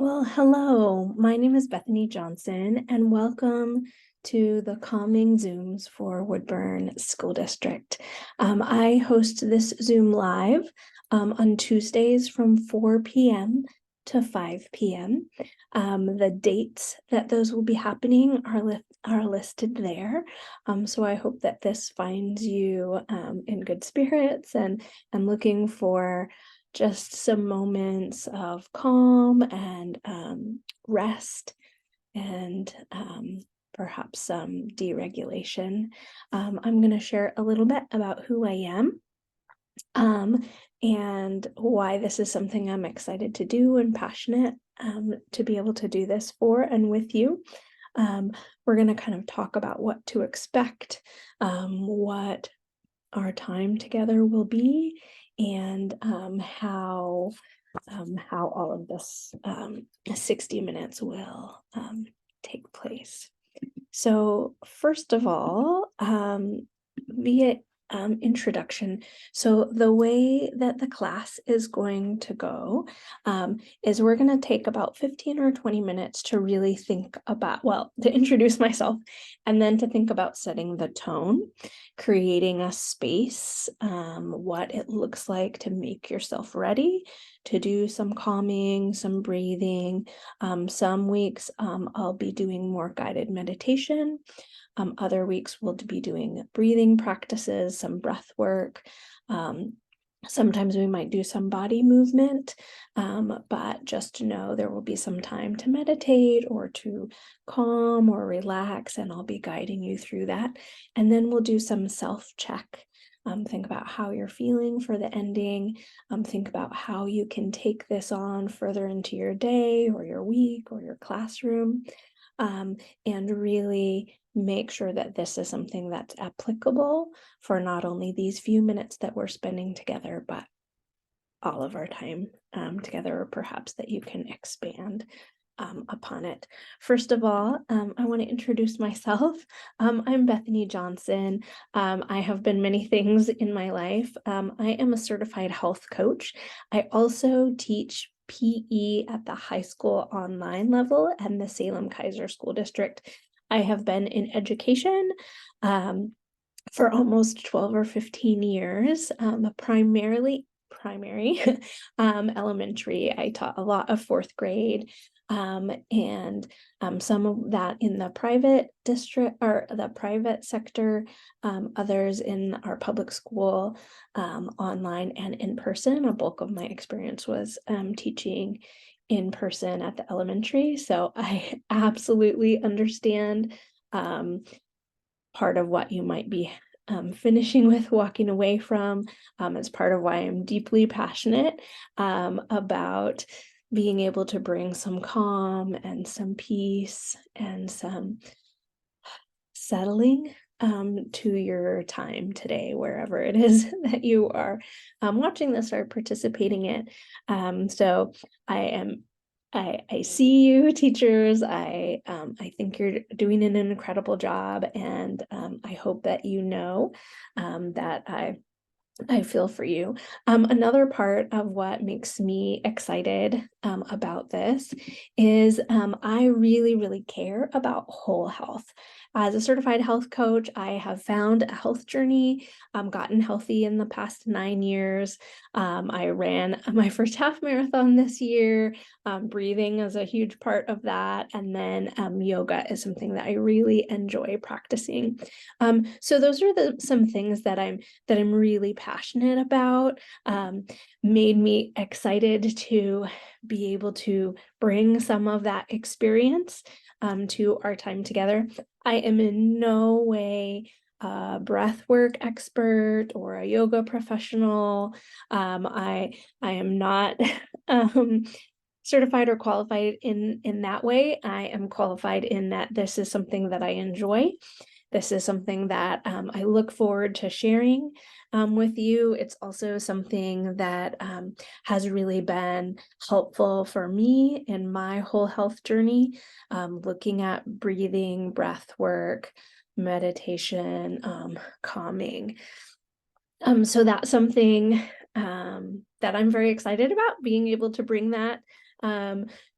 Well, hello, my name is Bethany Johnson, and welcome to the Calming Zooms for Woodburn School District. I host this Zoom live on Tuesdays from 4 p.m. to 5 p.m. The dates that those will be happening are listed there. So I hope that this finds you in good spirits and looking for just some moments of calm and rest and perhaps some deregulation. I'm going to share a little bit about who I am and why this is something I'm excited to do and passionate to be able to do this for and with you. We're going to kind of talk about what to expect, what our time together will be, and how all of this 60 minutes will take place. So first of all, via introduction. So the way that the class is going to go is we're going to take about 15 or 20 minutes to really think about, well, to introduce myself, and then to think about setting the tone, creating a space, what it looks like to make yourself ready to do some calming, some breathing. Some weeks I'll be doing more guided meditation. Other weeks we'll be doing breathing practices, some breath work. Sometimes we might do some body movement, but just to know there will be some time to meditate or to calm or relax, and I'll be guiding you through that. And then we'll do some self-check. Think about how you're feeling for the ending. Think about how you can take this on further into your day or your week or your classroom, and really make sure that this is something that's applicable for not only these few minutes that we're spending together, but all of our time together, or perhaps that you can expand upon it. First of all, I want to introduce myself. I'm Bethany Johnson. I have been many things in my life. I am a certified health coach. I also teach PE at the high school online level and the Salem-Keizer School District. I have been in education for almost 12 or 15 years, primarily primary, elementary. I taught a lot of fourth grade, and some of that in the private district or the private sector, others in our public school, online and in person. A bulk of my experience was teaching in person at the elementary. So I absolutely understand part of what you might be finishing with, walking away from. It's part of why I'm deeply passionate about being able to bring some calm and some peace and some settling to your time today, wherever it is that you are watching this or participating in. So I see you, teachers. I think you're doing an incredible job, and I hope that you know that I feel for you. Another part of what makes me excited about this is I really, really care about whole health. As a certified health coach, I have found a health journey, gotten healthy in the past 9 years. I ran my first half marathon this year. Breathing is a huge part of that. And then yoga is something that I really enjoy practicing. So those are some things that I'm really passionate about, made me excited to be able to bring some of that experience to our time together. I am in no way a breathwork expert or a yoga professional. I am not certified or qualified in that way. I am qualified in that this is something that I enjoy. This is something that I look forward to sharing with you. It's also something that has really been helpful for me in my whole health journey, looking at breathing, breath work, meditation, calming. So that's something that I'm very excited about, being able to bring that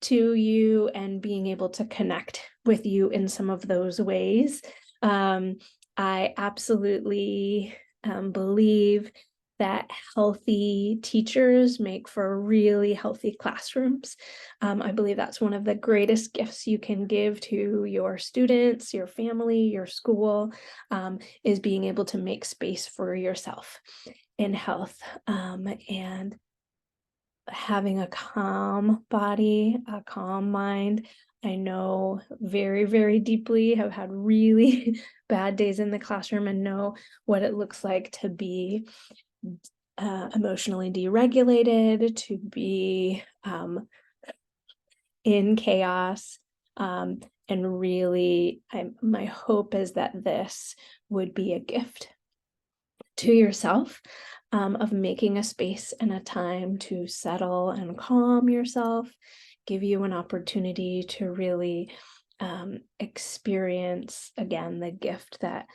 to you and being able to connect with you in some of those ways. I absolutely believe that healthy teachers make for really healthy classrooms. I believe that's one of the greatest gifts you can give to your students, your family, your school, is being able to make space for yourself in health, and having a calm body, a calm mind. I know very, very deeply, have had really bad days in the classroom and know what it looks like to be emotionally deregulated, to be in chaos. And really, my hope is that this would be a gift to yourself, of making a space and a time to settle and calm yourself, give you an opportunity to really experience again the gift that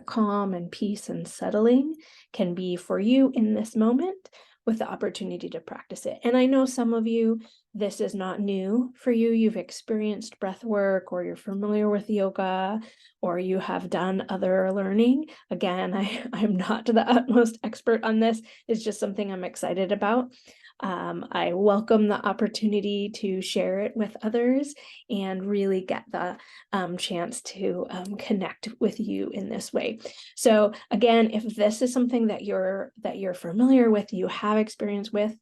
calm and peace and settling can be for you in this moment, with the opportunity to practice it. And I know some of you, this is not new for you. You've experienced breath work, or you're familiar with yoga, or you have done other learning. Again, I'm not the utmost expert on this. It's just something I'm excited about. I welcome the opportunity to share it with others and really get the chance to connect with you in this way. So again, if this is something that you're familiar with, you have experience with,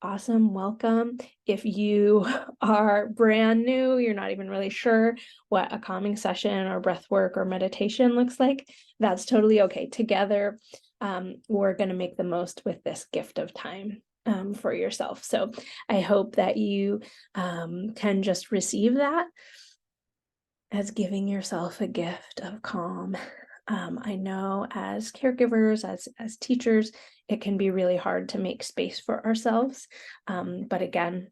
awesome, welcome. If you are brand new, you're not even really sure what a calming session or breath work or meditation looks like, that's totally okay. Together, we're going to make the most with this gift of time for yourself. So I hope that you can just receive that as giving yourself a gift of calm. I know as caregivers, as teachers, it can be really hard to make space for ourselves. But again,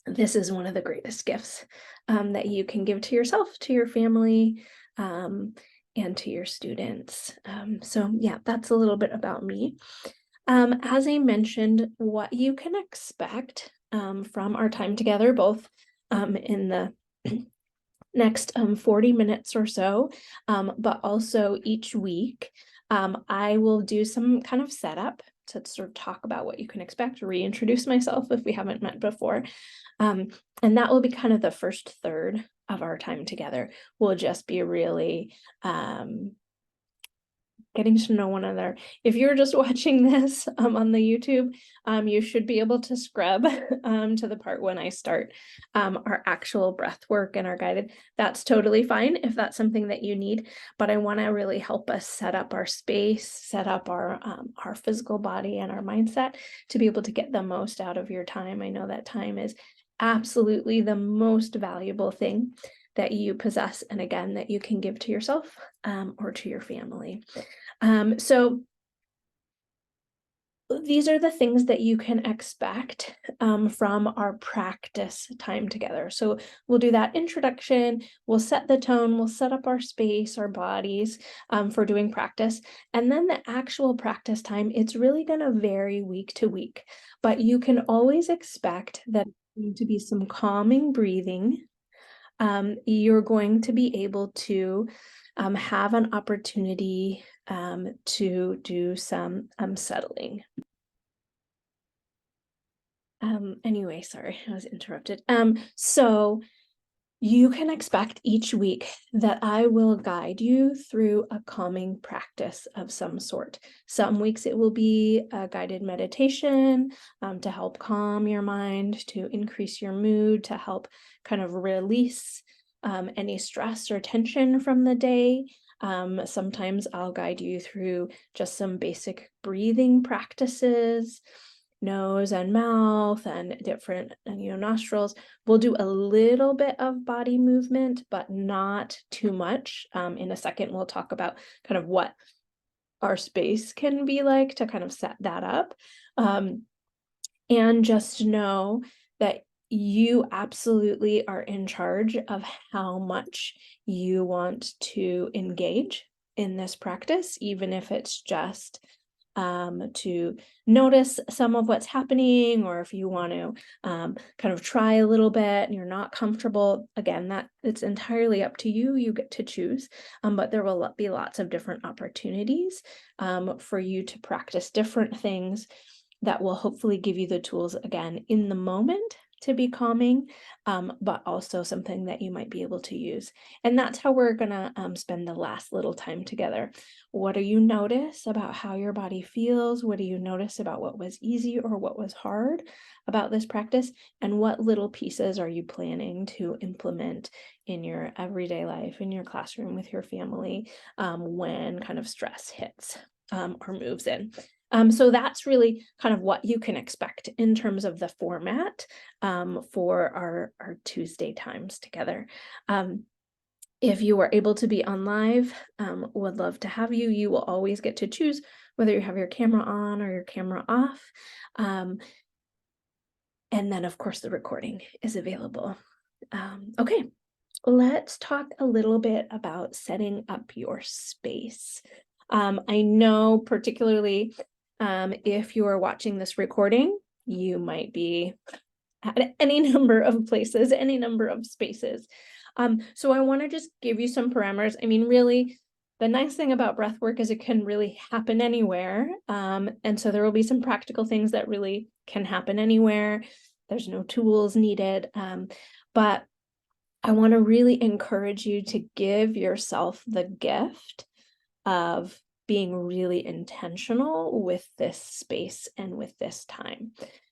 this is one of the greatest gifts that you can give to yourself, to your family, and to your students. So yeah, that's a little bit about me. As I mentioned, what you can expect from our time together, both in the next 40 minutes or so, but also each week, I will do some kind of setup to sort of talk about what you can expect, reintroduce myself if we haven't met before. And that will be kind of the first third of our time together. We'll just be really getting to know one another. If you're just watching this on the YouTube, you should be able to scrub to the part when I start our actual breath work and our guided. That's totally fine if that's something that you need, but I want to really help us set up our space, set up our physical body and our mindset to be able to get the most out of your time. I know that time is absolutely the most valuable thing that you possess, and again, that you can give to yourself or to your family. So these are the things that you can expect from our practice time together. So we'll do that introduction, we'll set the tone, we'll set up our space, our bodies for doing practice. And then the actual practice time, it's really going to vary week to week, but you can always expect that there's going to be some calming breathing. You're going to be able to have an opportunity to do some settling. Anyway, sorry, I was interrupted. So you can expect each week that I will guide you through a calming practice of some sort. Some weeks it will be a guided meditation to help calm your mind, to increase your mood, to help kind of release any stress or tension from the day. Sometimes I'll guide you through just some basic breathing practices, nose and mouth and different nostrils. We'll do a little bit of body movement, but not too much. In a second, we'll talk about kind of what our space can be like to kind of set that up. And just know that you absolutely are in charge of how much you want to engage in this practice, even if it's just to notice some of what's happening, or if you want to kind of try a little bit and you're not comfortable, again, that it's entirely up to you. You get to choose, but there will be lots of different opportunities for you to practice different things that will hopefully give you the tools, again, in the moment to be calming, but also something that you might be able to use. And that's how we're gonna spend the last little time together. What do you notice about how your body feels? What do you notice about what was easy or what was hard about this practice? And what little pieces are you planning to implement in your everyday life, in your classroom, with your family, when kind of stress hits or moves in? So that's really kind of what you can expect in terms of the format for our Tuesday times together. If you are able to be on live, would love to have you. You will always get to choose whether you have your camera on or your camera off. And then, of course, the recording is available. Okay, let's talk a little bit about setting up your space. I know particularly if you are watching this recording, you might be at any number of places, any number of spaces. So I want to just give you some parameters. I mean, really, the nice thing about breath work is it can really happen anywhere. And so there will be some practical things that really can happen anywhere. There's no tools needed. But I want to really encourage you to give yourself the gift of being really intentional with this space and with this time.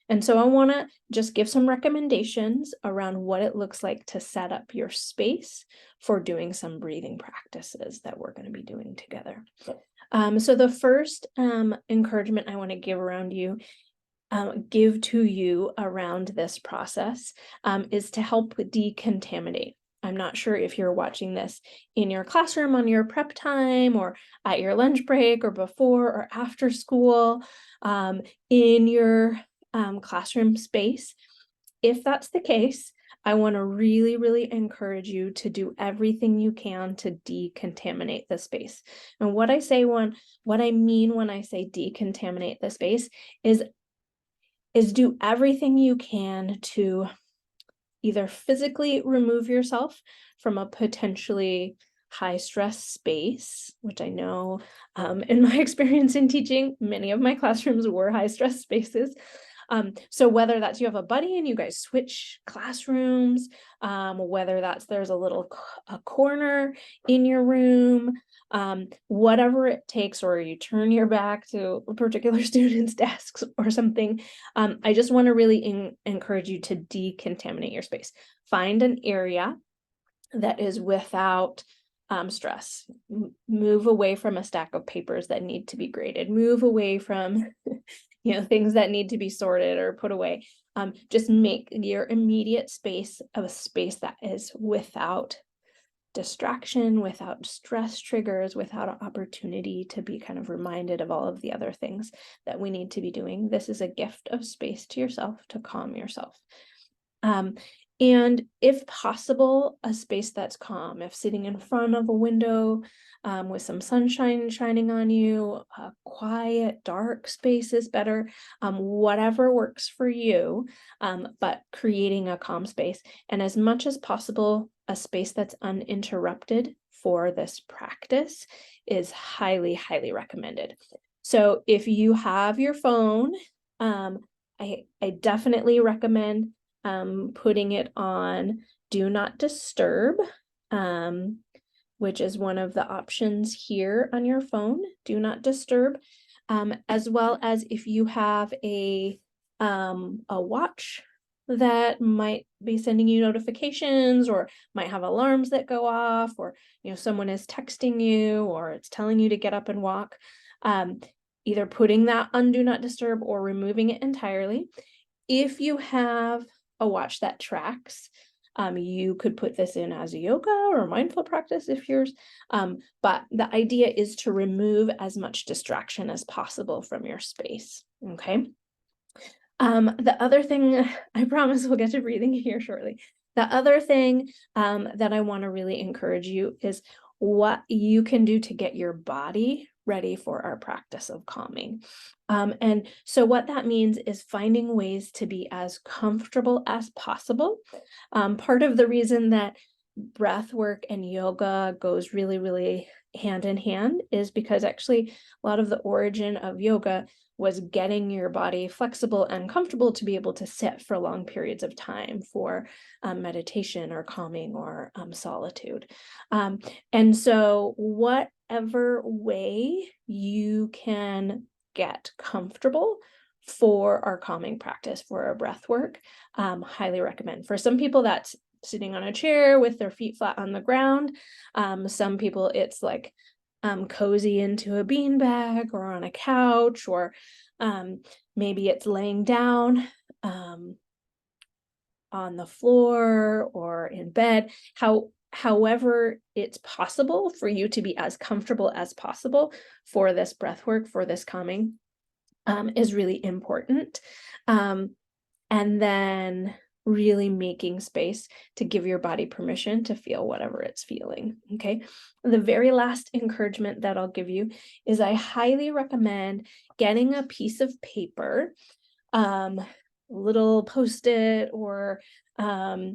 And so I want to just give some recommendations around what it looks like to set up your space for doing some breathing practices that we're going to be doing together. So the first encouragement I want to give to you around this process is to help decontaminate. I'm not sure if you're watching this in your classroom on your prep time or at your lunch break or before or after school in your classroom space. If that's the case, I want to really, really encourage you to do everything you can to decontaminate the space. And what I mean when I say decontaminate the space is do everything you can to either physically remove yourself from a potentially high stress space, which I know in my experience in teaching, many of my classrooms were high stress spaces. So whether that's you have a buddy and you guys switch classrooms, whether that's there's a corner in your room, whatever it takes, or you turn your back to a particular student's desks or something, I just want to really encourage you to decontaminate your space. Find an area that is without stress. Move away from a stack of papers that need to be graded. Move away from things that need to be sorted or put away. Just make your immediate space a space that is without distraction, without stress triggers, without an opportunity to be kind of reminded of all of the other things that we need to be doing. This is a gift of space to yourself to calm yourself. And if possible, a space that's calm. If sitting in front of a window with some sunshine shining on you, a quiet, dark space is better. Whatever works for you, but creating a calm space. And as much as possible, a space that's uninterrupted for this practice is highly, highly recommended. So if you have your phone, I definitely recommend putting it on Do Not Disturb, which is one of the options here on your phone, Do Not Disturb, as well as if you have a watch that might be sending you notifications or might have alarms that go off, or someone is texting you or it's telling you to get up and walk, either putting that on Do Not Disturb or removing it entirely. If you have a watch that tracks, you could put this in as a yoga or mindful practice if yours, but the idea is to remove as much distraction as possible from your space, okay? The other thing, I promise we'll get to breathing here shortly. The other thing that I want to really encourage you is what you can do to get your body ready for our practice of calming. And so what that means is finding ways to be as comfortable as possible. Part of the reason that breath work and yoga goes really, really hand in hand is because actually a lot of the origin of yoga was getting your body flexible and comfortable to be able to sit for long periods of time for meditation or calming or solitude. And so whatever way you can get comfortable for our calming practice, for our breath work, highly recommend. For some people, that's sitting on a chair with their feet flat on the ground. Some people, it's like cozy into a beanbag or on a couch, or maybe it's laying down on the floor or in bed. However it's possible for you to be as comfortable as possible for this breath work, for this calming, is really important. And then really making space to give your body permission to feel whatever it's feeling, okay? The very last encouragement that I'll give you is I highly recommend getting a piece of paper, little Post-it or a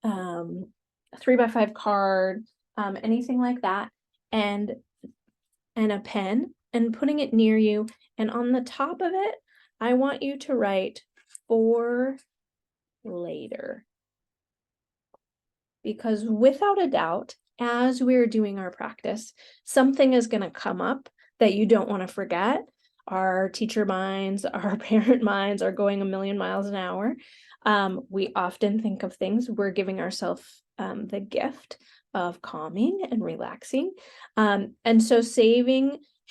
3x5 card, anything like that, and a pen, and putting it near you. And on the top of it, I want you to write "for later." Because without a doubt, as we're doing our practice, something is going to come up that you don't want to forget. Our teacher minds, our parent minds are going a million miles an hour. We often think of things. We're giving ourselves the gift of calming and relaxing. And so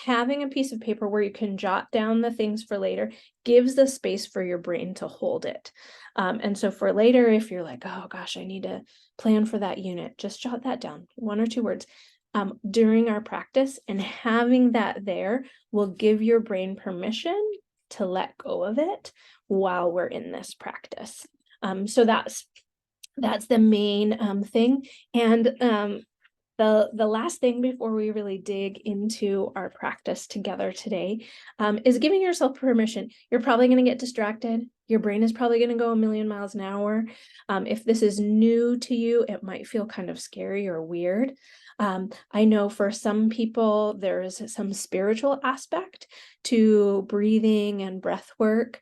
having a piece of paper where you can jot down the things for later gives the space for your brain to hold it. And so for later, if you're like, oh gosh, I need to plan for that unit, just jot that down, 1 or 2 words, during our practice, and having that there will give your brain permission to let go of it while we're in this practice. So that's the main thing. And the last thing before we really dig into our practice together today is giving yourself permission. You're probably going to get distracted. Your brain is probably going to go a million miles an hour. If this is new to you, it might feel kind of scary or weird. I know for some people, there is some spiritual aspect to breathing and breath work.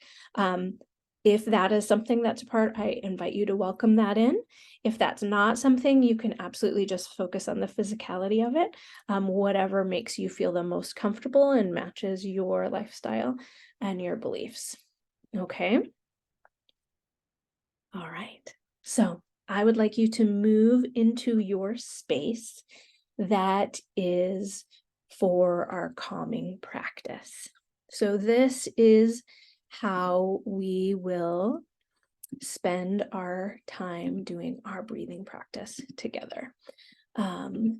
If that is something that's a part, I invite you to welcome that in. If that's not something, you can absolutely just focus on the physicality of it, whatever makes you feel the most comfortable and matches your lifestyle and your beliefs. Okay. All right. So I would like you to move into your space that is for our calming practice. So this is how we will spend our time doing our breathing practice together. Okay,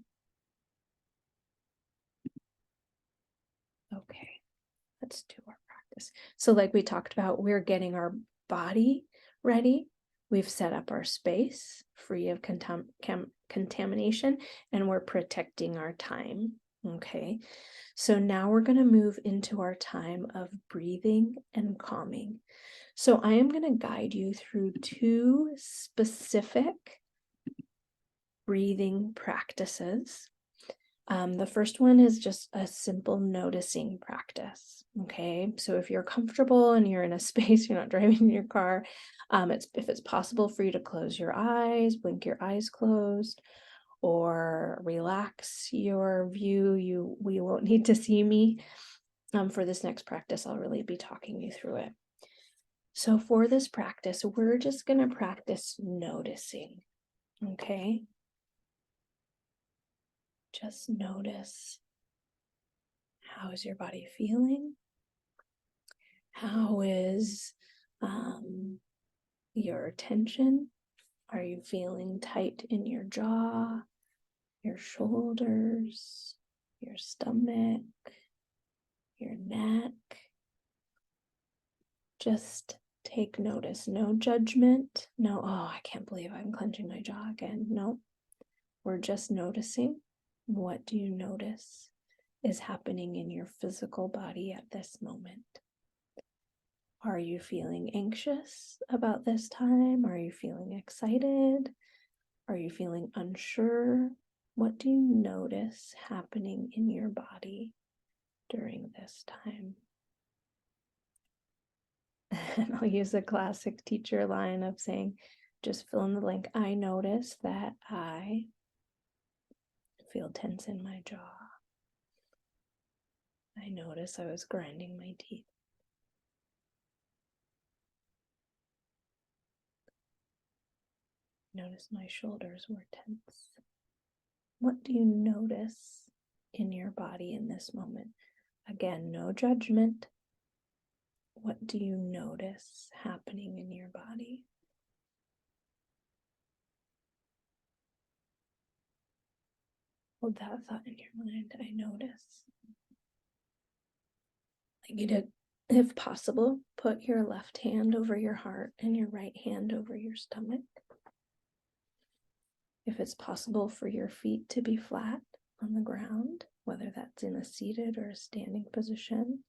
let's do our practice. So like we talked about, we're getting our body ready. We've set up our space free of contamination, and we're protecting our time. Okay, so now we're going to move into our time of breathing and calming. So I am going to guide you through 2 specific breathing practices. The first one is just a simple noticing practice. Okay, so if you're comfortable and you're in a space, you're not driving in your car, if it's possible for you to close your eyes, blink your eyes closed, or relax your view. We won't need to see me. For this next practice, I'll really be talking you through it. So for this practice, we're just going to practice noticing. Okay. Just notice, how is your body feeling? How is your tension? Are you feeling tight in your jaw, your shoulders, your stomach, your neck? Just take notice. No judgment. No, oh, I can't believe I'm clenching my jaw again. No, we're just noticing. What do you notice is happening in your physical body at this moment? Are you feeling anxious about this time? Are you feeling excited? Are you feeling unsure? What do you notice happening in your body during this time? And I'll use a classic teacher line of saying, just fill in the blank. I notice that I feel tense in my jaw. I notice I was grinding my teeth. Notice my shoulders were tense. What do you notice in your body in this moment? Again, no judgment. What do you notice happening in your body? Hold that thought in your mind. I notice. Like you did, if possible, put your left hand over your heart and your right hand over your stomach. If it's possible for your feet to be flat on the ground, whether that's in a seated or a standing position,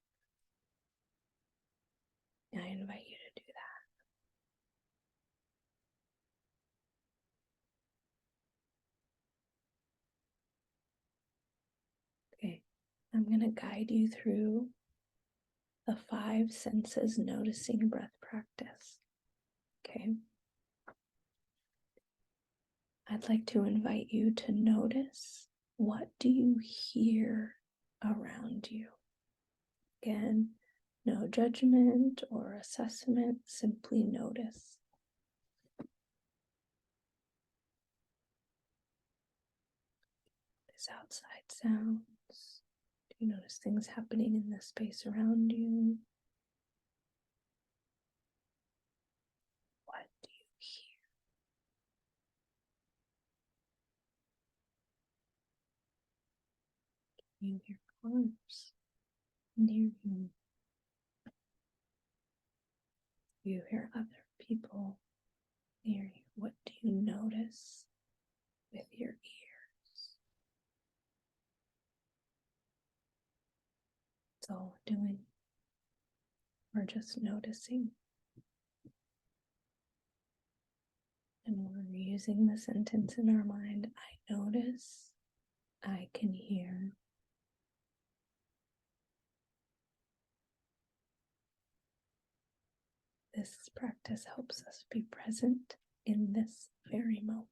I invite you to do that. Okay, I'm going to guide you through the 5 senses noticing breath practice. Okay. I'd like to invite you to notice, what do you hear around you? Again, no judgment or assessment, simply notice. Notice outside sounds. Do you notice things happening in the space around you? What do you hear? Can you hear cars near you? Do you hear other people near you? What do you notice with your ears? That's all we're doing. We're just noticing. And we're using the sentence in our mind. I notice, I can hear. This practice helps us be present in this very moment.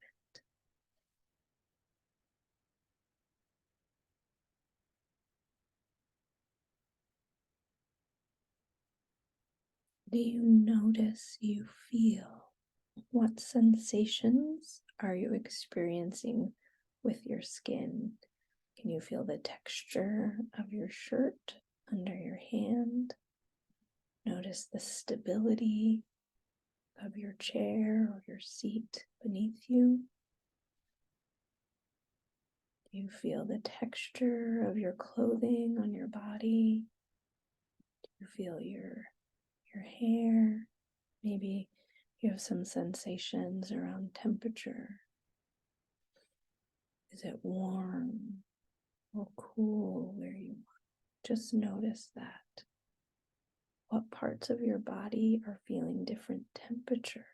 Do you notice you feel? What sensations are you experiencing with your skin? Can you feel the texture of your shirt under your hand? Notice the stability of your chair or your seat beneath you. Do you feel the texture of your clothing on your body? Do you feel your hair? Maybe you have some sensations around temperature. Is it warm or cool where you are? Just notice that. What parts of your body are feeling different temperatures?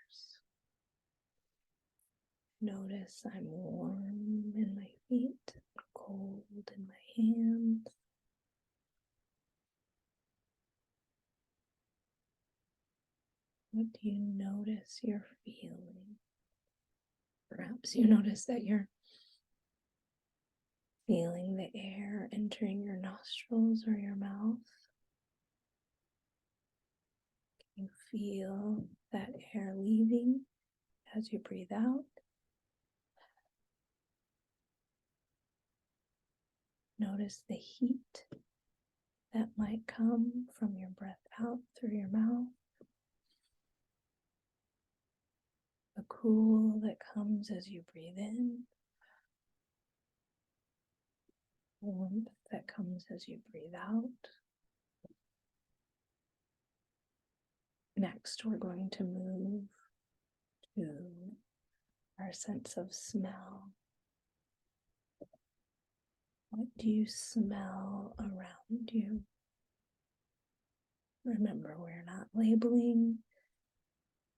Notice I'm warm in my feet, cold in my hands. What do you notice you're feeling? Perhaps you notice that you're feeling the air entering your nostrils or your mouth. Can you feel that air leaving as you breathe out? Notice the heat that might come from your breath out through your mouth. The cool that comes as you breathe in. Warmth that comes as you breathe out. Next, we're going to move to our sense of smell. What do you smell around you? Remember, we're not labeling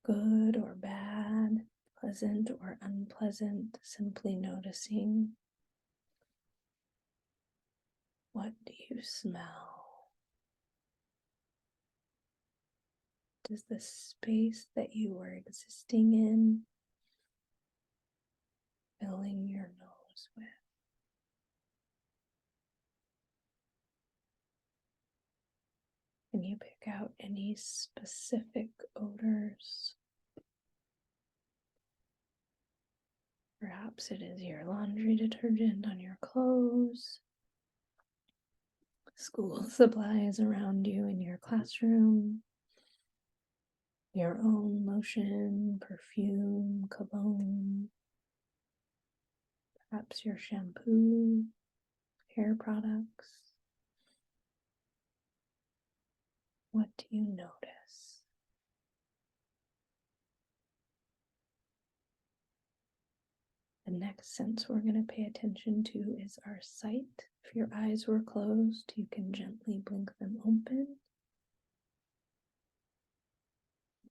good or bad, pleasant or unpleasant, simply noticing. What do you smell? Does the space that you are existing in, filling your nose with, can you pick out any specific odors? Perhaps it is your laundry detergent on your clothes, school supplies around you in your classroom, your own lotion, perfume, cologne, perhaps your shampoo, hair products. What do you notice? The next sense we're going to pay attention to is our sight. If your eyes were closed, you can gently blink them open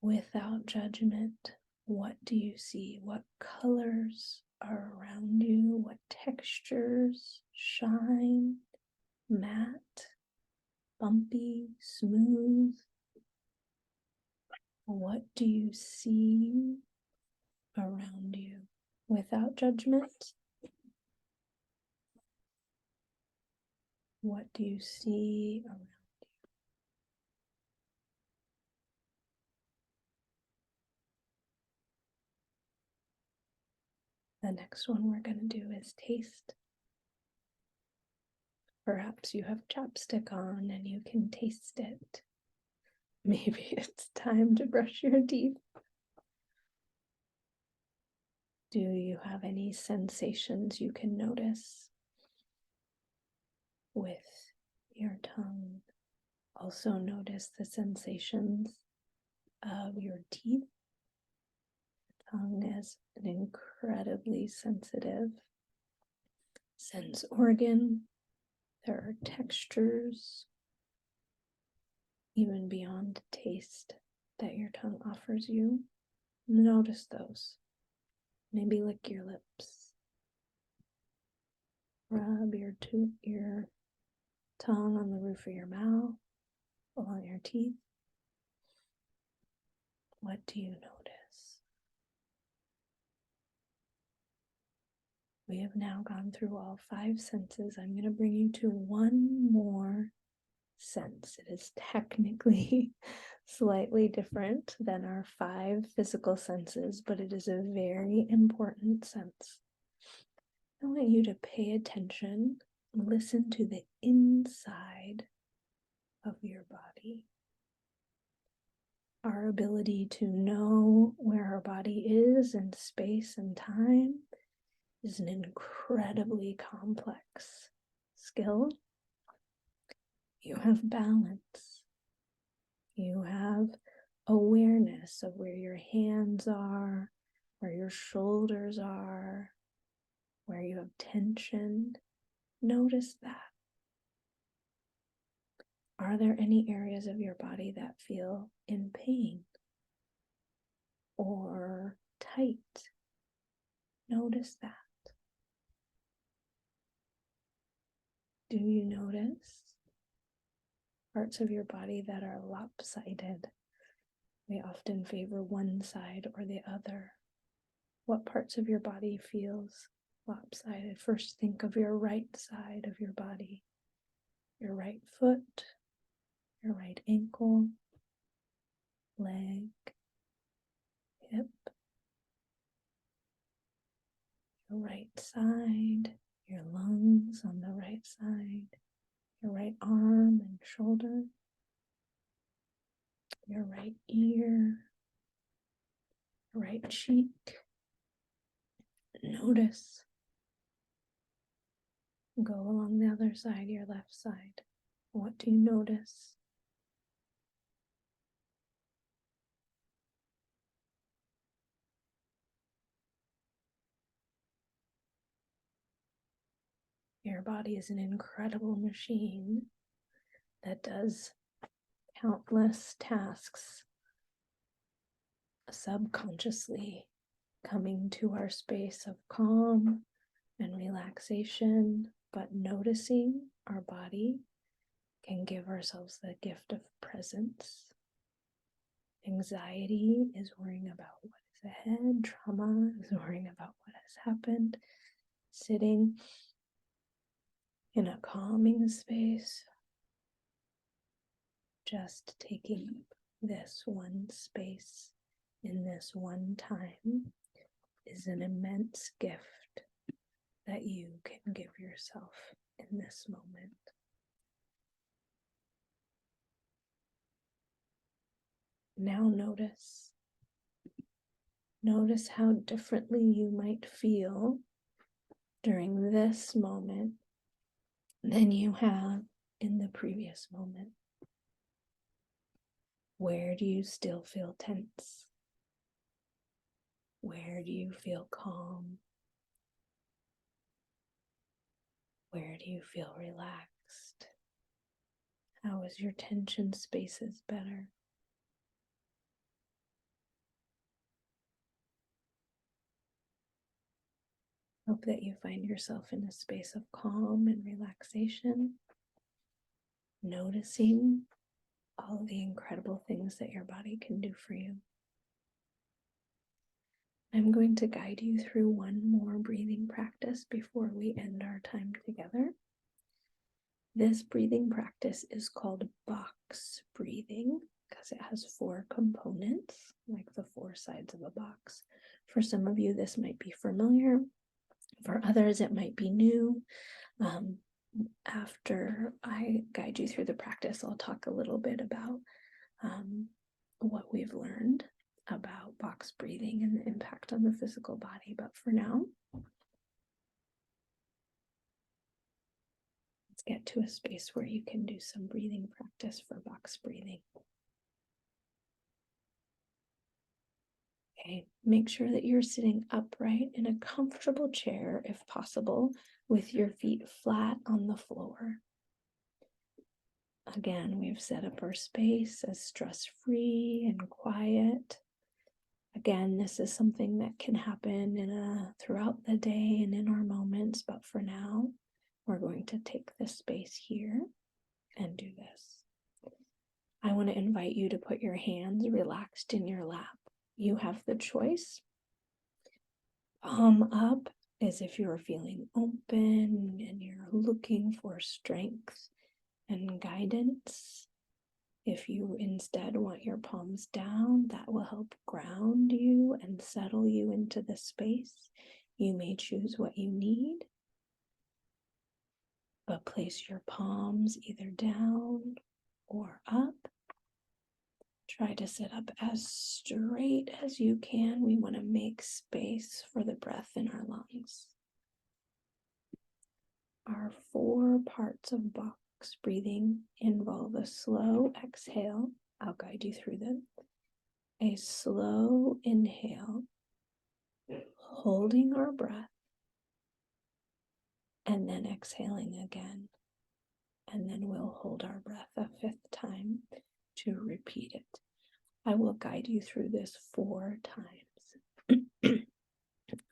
without judgment. What do you see? What colors are around you? What textures shine, matte, bumpy, smooth? What do you see around you? Without judgment, what do you see around you? The next one we're going to do is taste. Perhaps you have chapstick on and you can taste it. Maybe it's time to brush your teeth. Do you have any sensations you can notice with your tongue? Also notice the sensations of your teeth. The tongue is an incredibly sensitive sense organ. There are textures, even beyond taste, that your tongue offers you. Notice those. Maybe lick your lips. Rub your tongue on the roof of your mouth, along your teeth. What do you notice? We have now gone through all 5 senses. I'm going to bring you to one more sense. It is technically slightly different than our 5 physical senses, but it is a very important sense. I want you to pay attention, listen to the inside of your body. Our ability to know where our body is in space and time is an incredibly complex skill. You have balance. You have awareness of where your hands are, where your shoulders are, where you have tension. Notice that. Are there any areas of your body that feel in pain or tight? Notice that. Do you notice parts of your body that are lopsided? We often favor one side or the other. What parts of your body feels lopsided? First, think of your right side of your body, your right foot, your right ankle, leg, hip, your right side, your lungs on the right side, your right arm and shoulder, your right ear, your right cheek. Notice. Go along the other side, your left side. What do you notice? Your body is an incredible machine that does countless tasks subconsciously, coming to our space of calm and relaxation, but noticing our body can give ourselves the gift of presence. Anxiety is worrying about what is ahead, trauma is worrying about what has happened. Sitting in a calming space, just taking this one space in this one time is an immense gift that you can give yourself in this moment. Now notice how differently you might feel during this moment than you have in the previous moment. Where do you still feel tense? Where do you feel calm? Where do you feel relaxed? How is your tension spaces better? Hope that you find yourself in a space of calm and relaxation, noticing all the incredible things that your body can do for you. I'm going to guide you through one more breathing practice before we end our time together. This breathing practice is called box breathing because it has 4 components, like the 4 sides of a box. For some of you, this might be familiar. For others, it might be new. After I guide you through the practice, I'll talk a little bit about what we've learned about box breathing and the impact on the physical body. But for now, let's get to a space where you can do some breathing practice for box breathing. Okay, make sure that you're sitting upright in a comfortable chair, if possible, with your feet flat on the floor. Again, we've set up our space as stress-free and quiet. Again, this is something that can happen throughout the day and in our moments, but for now, we're going to take this space here and do this. I want to invite you to put your hands relaxed in your lap. You have the choice. Palm up as if you're feeling open and you're looking for strength and guidance. If you instead want your palms down, that will help ground you and settle you into the space. You may choose what you need, but place your palms either down or up. Try to sit up as straight as you can. We want to make space for the breath in our lungs. Our 4 parts of box breathing involve a slow exhale. I'll guide you through them. A slow inhale, holding our breath, and then exhaling again. And then we'll hold our breath a 5th time to repeat it. I will guide you through this 4 times.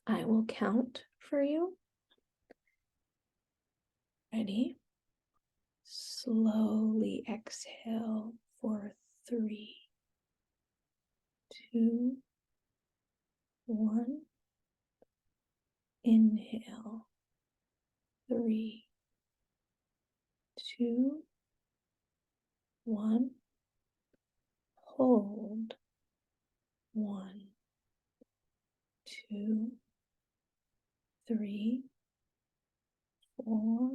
I will count for you. Ready? Slowly exhale for 3, 2, 1. Inhale. 3, 2, 1. Hold. 1, 2, 3, 4.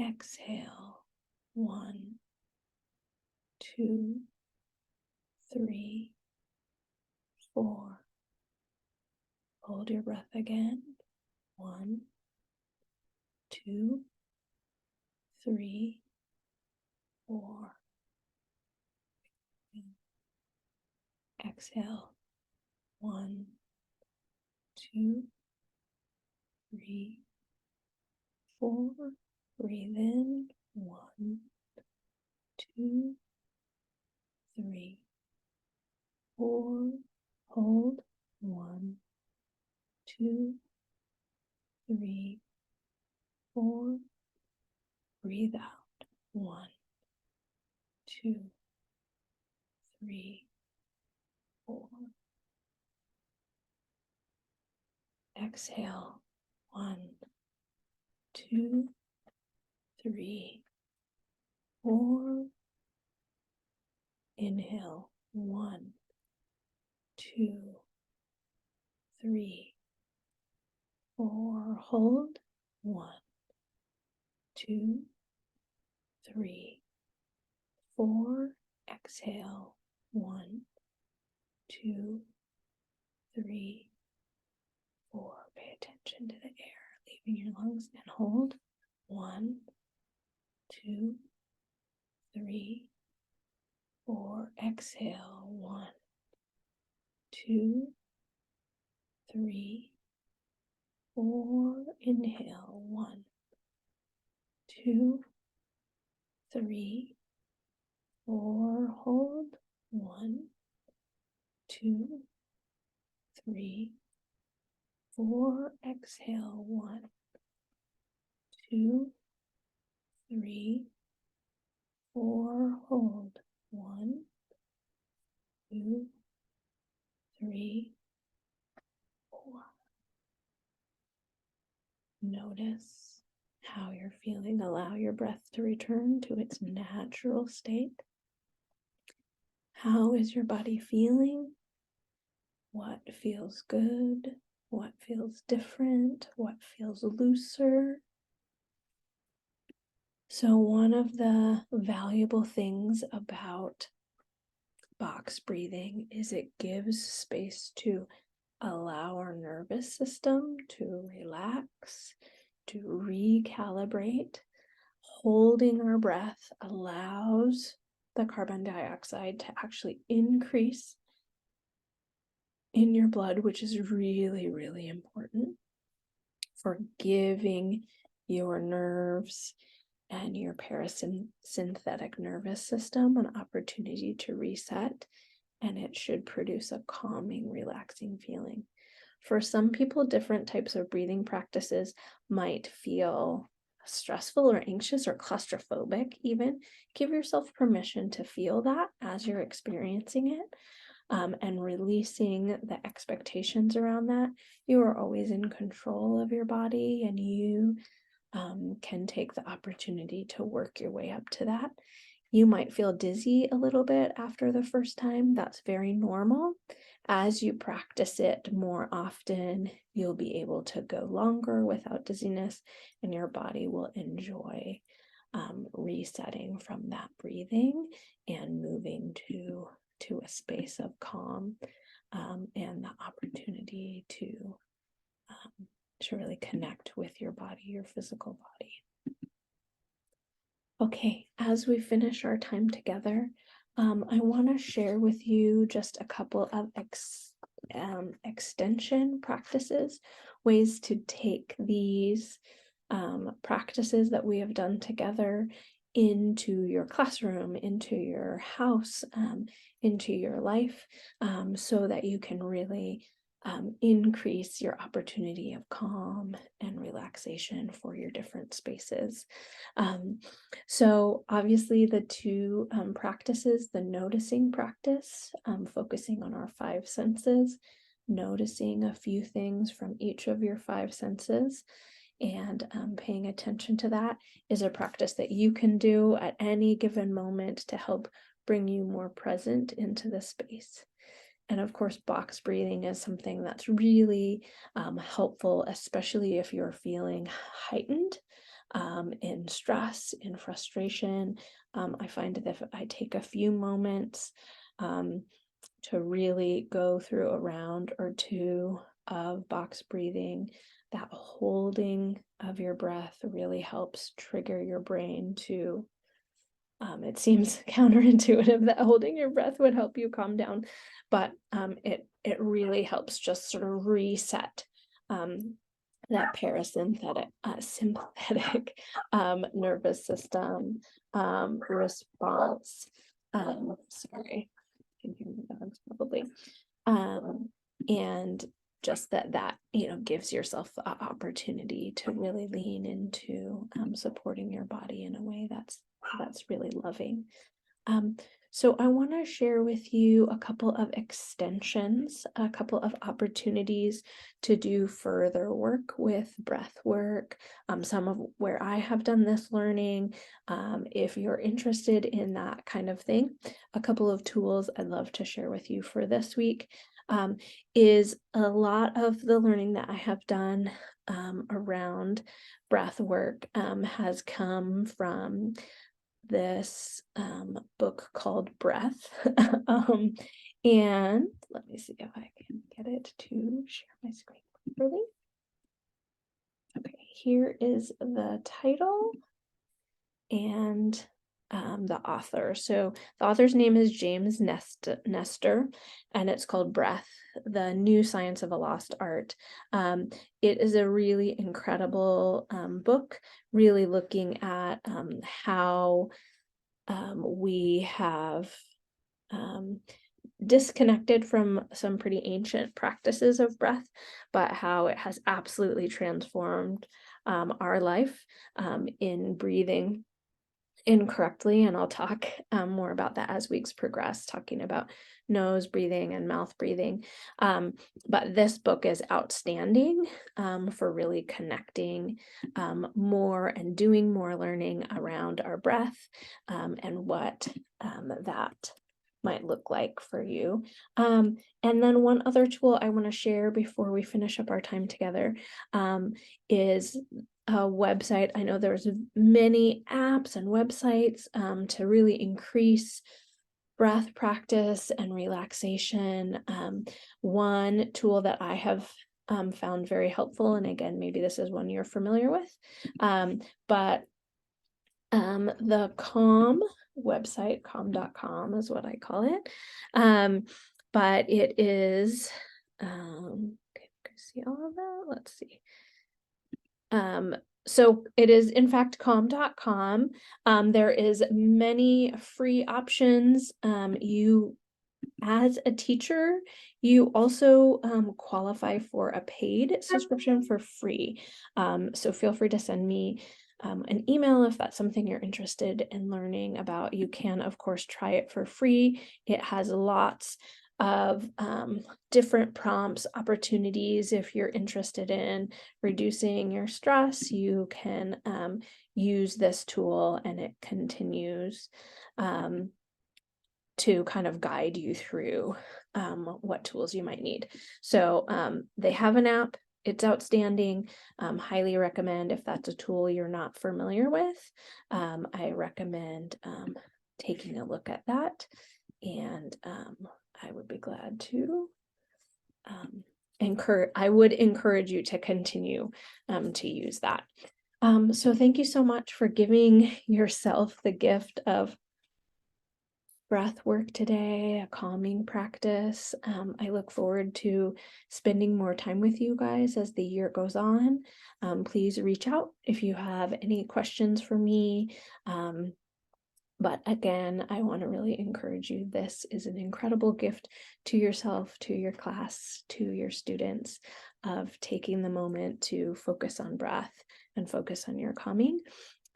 Exhale. 1, 2, 3, 4. Hold your breath again. 1, 2, 3, 4. Exhale. 1, 2, 3, 3, 4. Breathe in. 1, 2, 3, 4. Hold. 1, 2, 3, 4. Breathe out. 1, 2, 3, 4. Exhale. 1, 2, 3, 4. Inhale. 1, 2, 3, 4. Hold. 1, 2, 3, 4. Exhale. 1, 2, 3, 4. Pay attention to the air leaving your lungs and hold. 1, 2, 3, 4. Exhale. 1, 2, 3, 4. Inhale. 1, 2, 3, 4. Hold. 1, 2, 3, 4. Exhale. 1, 2, 3, 4. Hold. 1, 2, 3, 4. Notice how you're feeling. Allow your breath to return to its natural state. How is your body feeling? What feels good? What feels different? What feels looser? So one of the valuable things about box breathing is it gives space to allow our nervous system to relax, to recalibrate. Holding our breath allows the carbon dioxide to actually increase in your blood, which is really, really important for giving your nerves and your parasympathetic nervous system an opportunity to reset, and it should produce a calming, relaxing feeling. For some people, different types of breathing practices might feel stressful or anxious or claustrophobic even. Give yourself permission to feel that as you're experiencing it, and releasing the expectations around that. You are always in control of your body, and you can take the opportunity to work your way up to that. You might feel dizzy a little bit after the first time. That's very normal. As you practice it more often, you'll be able to go longer without dizziness, and your body will enjoy resetting from that breathing and moving to a space of calm, and the opportunity to really connect with your body, your physical body. Okay, as we finish our time together, I want to share with you just a couple of extension practices, ways to take these practices that we have done together into your classroom, into your house, into your life, so that you can really increase your opportunity of calm and relaxation for your different spaces. So obviously the two practices, the noticing practice, focusing on our 5 senses, noticing a few things from each of your 5 senses, and paying attention to that is a practice that you can do at any given moment to help bring you more present into the space. And of course, box breathing is something that's really helpful, especially if you're feeling heightened in stress, in frustration. I find that if I take a few moments to really go through a round or two of box breathing, that holding of your breath really helps trigger your brain to, it seems counterintuitive that holding your breath would help you calm down, but it really helps just sort of reset that parasympathetic, sympathetic nervous system response. Sorry, you can hear my dogs probably. And just that gives yourself the opportunity to really lean into supporting your body in a way that's really loving. So I want to share with you a couple of extensions, a couple of opportunities to do further work with breath work, some of where I have done this learning. If you're interested in that kind of thing, a couple of tools I'd love to share with you for this week is a lot of the learning that I have done around breath work has come from this book called Breath. And let me see if I can get it to share my screen properly. Okay, here is the title and the author. So the author's name is James Nestor, and it's called Breath, The New Science of a Lost Art. It is a really incredible book, really looking at how we have disconnected from some pretty ancient practices of breath, but how it has absolutely transformed our life in breathing incorrectly. And I'll talk more about that as weeks progress, talking about nose breathing and mouth breathing. But this book is outstanding for really connecting more and doing more learning around our breath and what that might look like for you. And then one other tool I want to share before we finish up our time together is a website. I know there's many apps and websites to really increase breath practice and relaxation. One tool that I have found very helpful, and again, maybe this is one you're familiar with, but the Calm website, calm.com is what I call it. But it is, okay, see all of that? Let's see. So it is in fact calm.com. There is many free options. You as a teacher, you also qualify for a paid subscription for free. So feel free to send me an email if that's something you're interested in learning about. You can, of course, try it for free. It has lots of different prompts, opportunities. If you're interested in reducing your stress, you can use this tool, and it continues to kind of guide you through what tools you might need. So they have an app. It's outstanding. Highly recommend if that's a tool you're not familiar with. I recommend taking a look at that, and I would be glad to encourage you to continue to use that. So thank you so much for giving yourself the gift of breath work today, a calming practice. I look forward to spending more time with you guys as the year goes on. Please reach out if you have any questions for me. But again, I want to really encourage you. This is an incredible gift to yourself, to your class, to your students, of taking the moment to focus on breath and focus on your calming.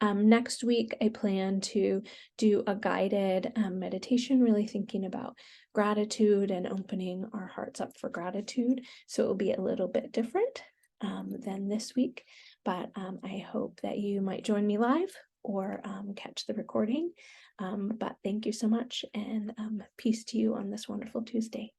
Next week, I plan to do a guided meditation, really thinking about gratitude and opening our hearts up for gratitude. So it will be a little bit different than this week, but I hope that you might join me live or catch the recording. But thank you so much, and peace to you on this wonderful Tuesday.